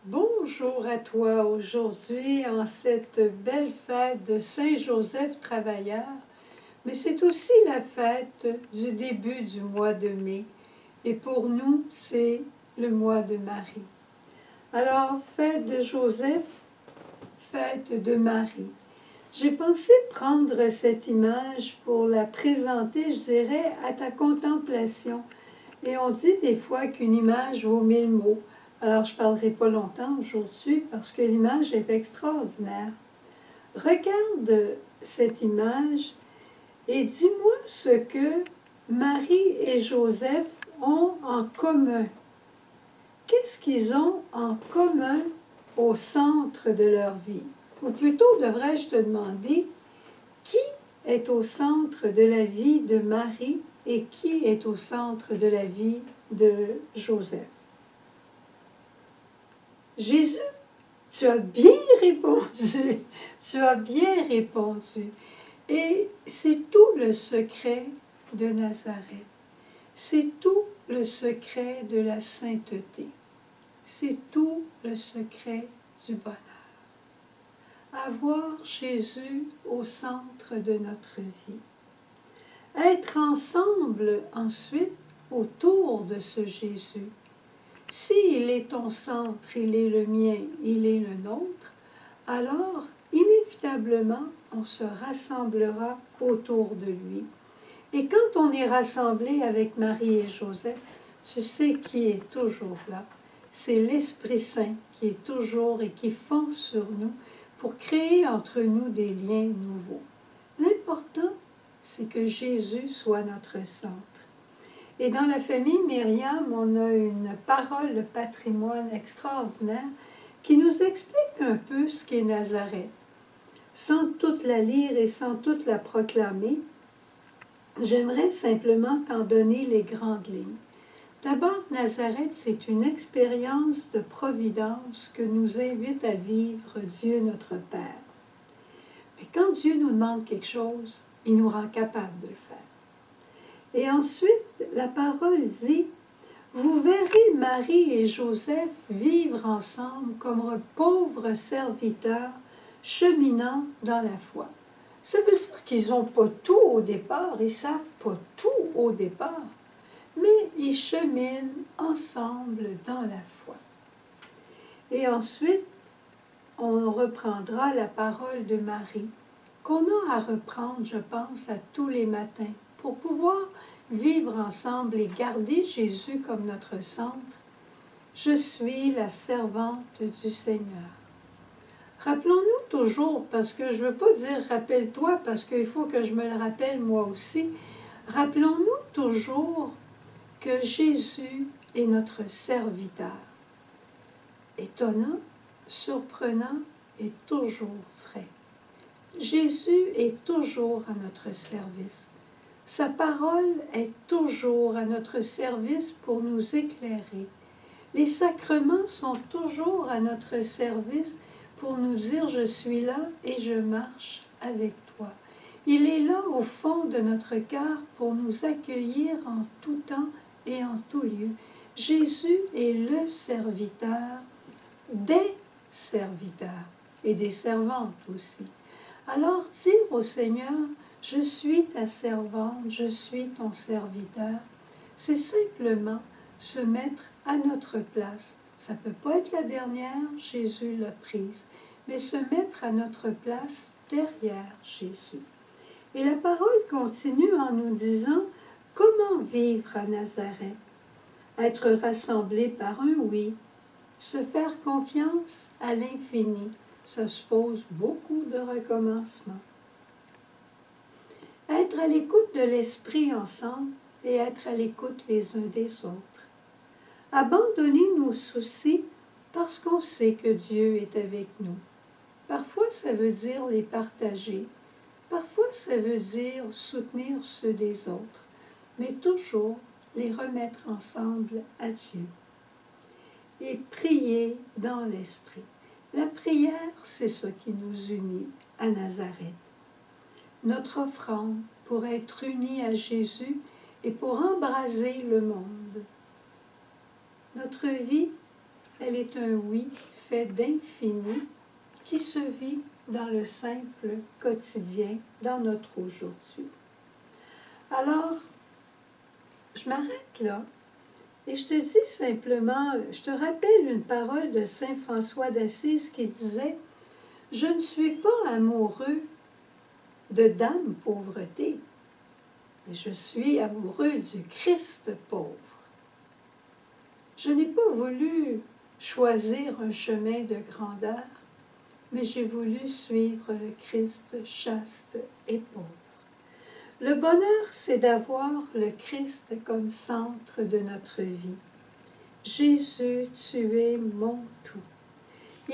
Bonjour à toi aujourd'hui en cette belle fête de Saint-Joseph travailleur, mais c'est aussi la fête du début du mois de mai et pour nous c'est le mois de Marie. Alors, fête de Joseph, fête de Marie. J'ai pensé prendre cette image pour la présenter, je dirais, à ta contemplation. Et on dit des fois qu'une image vaut 1000 mots. Alors, je ne parlerai pas longtemps aujourd'hui parce que l'image est extraordinaire. Regarde cette image et dis-moi ce que Marie et Joseph ont en commun. Qu'est-ce qu'ils ont en commun au centre de leur vie? Ou plutôt, devrais-je te demander, qui est au centre de la vie de Marie et qui est au centre de la vie de Joseph? Jésus, tu as bien répondu, tu as bien répondu. Et c'est tout le secret de Nazareth. C'est tout le secret de la sainteté. C'est tout le secret du bonheur. Avoir Jésus au centre de notre vie. Être ensemble ensuite autour de ce Jésus. S'il est ton centre, il est le mien, il est le nôtre, alors inévitablement on se rassemblera autour de lui. Et quand on est rassemblé avec Marie et Joseph, tu sais qui est toujours là. C'est l'Esprit Saint qui est toujours et qui fond sur nous pour créer entre nous des liens nouveaux. L'important, c'est que Jésus soit notre centre. Et dans la famille Myriam, on a une parole de patrimoine extraordinaire qui nous explique un peu ce qu'est Nazareth. Sans toute la lire et sans toute la proclamer, j'aimerais simplement t'en donner les grandes lignes. D'abord, Nazareth, c'est une expérience de providence que nous invite à vivre Dieu notre Père. Mais quand Dieu nous demande quelque chose, il nous rend capable de le faire. Et ensuite, la parole dit, « Vous verrez Marie et Joseph vivre ensemble comme un pauvre serviteur cheminant dans la foi. » Ça veut dire qu'ils n'ont pas tout au départ, ils ne savent pas tout au départ, mais ils cheminent ensemble dans la foi. Et ensuite, on reprendra la parole de Marie, qu'on a à reprendre, je pense, à tous les matins, pour pouvoir vivre ensemble et garder Jésus comme notre centre. Je suis la servante du Seigneur. Rappelons-nous toujours, parce que je ne veux pas dire « rappelle-toi », parce qu'il faut que je me le rappelle moi aussi, rappelons-nous toujours que Jésus est notre serviteur. Étonnant, surprenant et toujours vrai. Jésus est toujours à notre service. Sa parole est toujours à notre service pour nous éclairer. Les sacrements sont toujours à notre service pour nous dire « je suis là et je marche avec toi ». Il est là au fond de notre cœur pour nous accueillir en tout temps et en tout lieu. Jésus est le serviteur des serviteurs et des servantes aussi. Alors dire au Seigneur, je suis ta servante, je suis ton serviteur, c'est simplement se mettre à notre place. Ça ne peut pas être la dernière, Jésus l'a prise, mais se mettre à notre place derrière Jésus. Et la parole continue en nous disant, comment vivre à Nazareth? Être rassemblé par un oui, se faire confiance à l'infini, ça suppose beaucoup de recommencements. Être à l'écoute de l'Esprit ensemble et être à l'écoute les uns des autres. Abandonner nos soucis parce qu'on sait que Dieu est avec nous. Parfois, ça veut dire les partager. Parfois, ça veut dire soutenir ceux des autres. Mais toujours les remettre ensemble à Dieu. Et prier dans l'Esprit. La prière, c'est ce qui nous unit à Nazareth. Notre offrande pour être unis à Jésus et pour embraser le monde. Notre vie, elle est un oui fait d'infini qui se vit dans le simple quotidien, dans notre aujourd'hui. Alors, je m'arrête là et je te dis simplement, je te rappelle une parole de Saint François d'Assise qui disait « Je ne suis pas amoureux de dame pauvreté, mais je suis amoureux du Christ pauvre. » Je n'ai pas voulu choisir un chemin de grandeur, mais j'ai voulu suivre le Christ chaste et pauvre. Le bonheur, c'est d'avoir le Christ comme centre de notre vie. Jésus, tu es mon tout.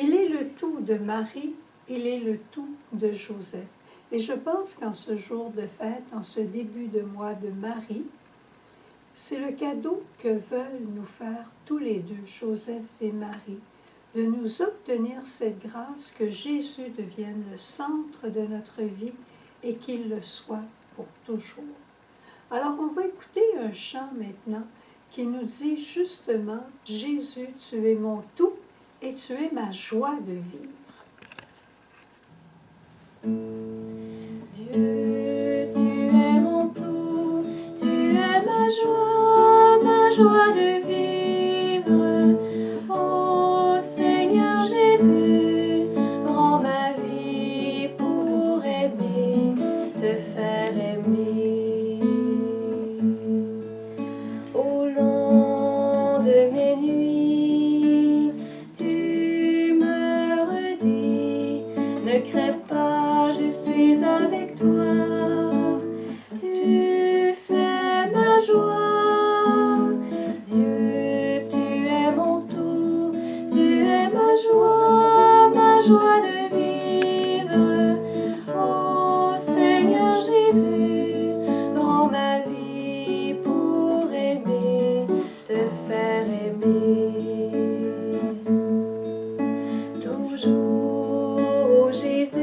Il est le tout de Marie, il est le tout de Joseph. Et je pense qu'en ce jour de fête, en ce début de mois de Marie, c'est le cadeau que veulent nous faire tous les deux, Joseph et Marie, de nous obtenir cette grâce que Jésus devienne le centre de notre vie et qu'il le soit pour toujours. Alors on va écouter un chant maintenant qui nous dit justement « Jésus, tu es mon tout et tu es ma joie de vivre. » Dieu, tu es mon tout, tu es ma joie de vivre. Ô Seigneur Jésus, rends ma vie pour aimer, te faire aimer. Au long de mes nuits, tu me redis, ne crève pas, je suis avec toi. Tu fais ma joie. Dieu, tu es mon tout, tu es ma joie de vivre. Ô Seigneur Jésus, rends ma vie pour aimer, te faire aimer. Toujours, ô Jésus,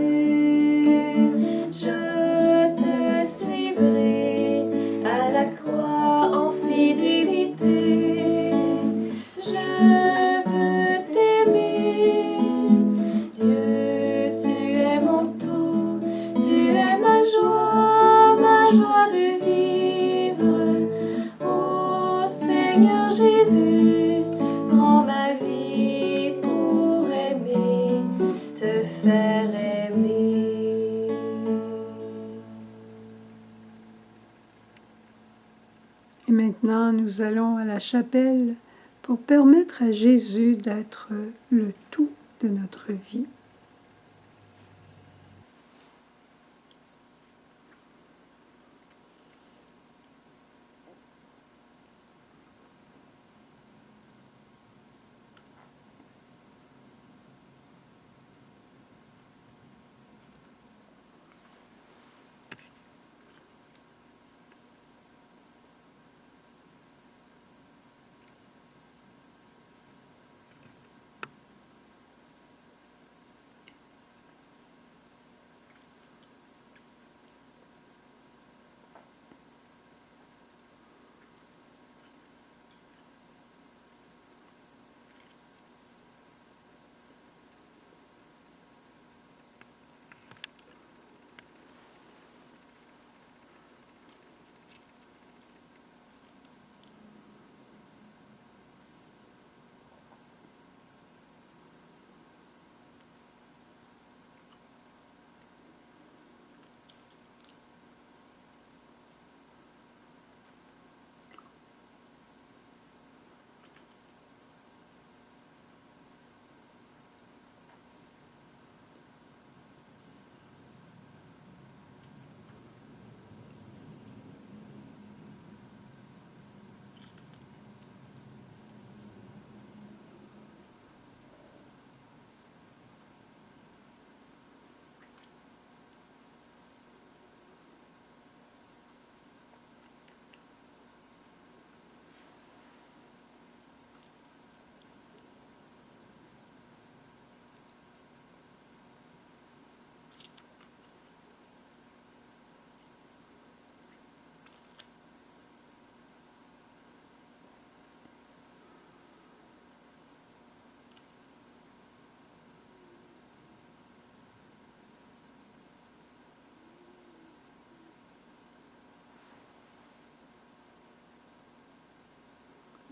je te suivrai à la croix en fidélité. Je veux t'aimer. Dieu, tu es mon tout, tu es ma joie de vivre. Ô Seigneur Jésus, rends ma vie pour aimer, te faire aimer. Et maintenant, nous allons à la chapelle pour permettre à Jésus d'être le tout de notre vie.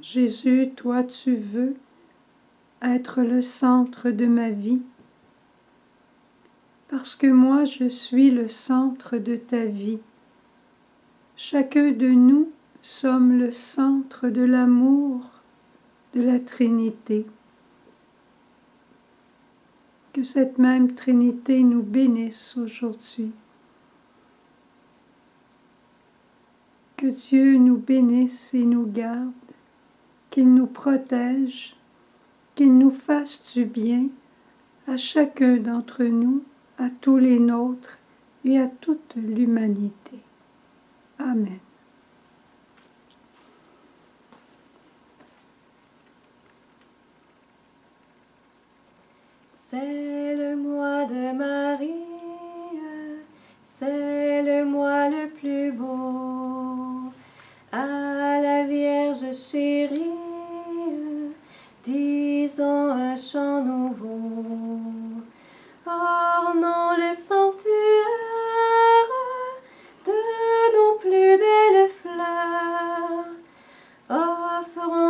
Jésus, toi tu veux être le centre de ma vie, parce que moi je suis le centre de ta vie. Chacun de nous sommes le centre de l'amour de la Trinité. Que cette même Trinité nous bénisse aujourd'hui. Que Dieu nous bénisse et nous garde, qu'il nous protège, qu'il nous fasse du bien à chacun d'entre nous, à tous les nôtres et à toute l'humanité. Amen. C'est le mois de Marie, c'est le mois le plus beau. À la Vierge chérie, disons un chant nouveau. Ornons le sanctuaire de nos plus belles fleurs. Offrons